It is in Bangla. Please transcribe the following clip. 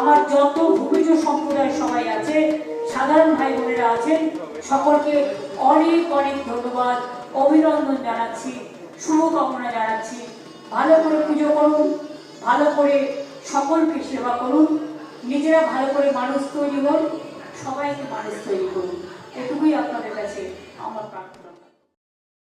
আমার যত ভূমিজ সম্প্রদায়ের সবাই আছে, সাধারণ ভাই বোনেরা আছেন, সকলকে অনেক অনেক ধন্যবাদ, অভিনন্দন জানাচ্ছি, শুভকামনা জানাচ্ছি। ভালো করে পুজো করুন, ভালো করে সকলকে সেবা করুন, নিজেরা ভালো করে মানুষ তৈরি করুন, সবাইকে মানুষ তৈরি করুন। এটুকুই আপনাদের কাছে আমার প্রার্থনা।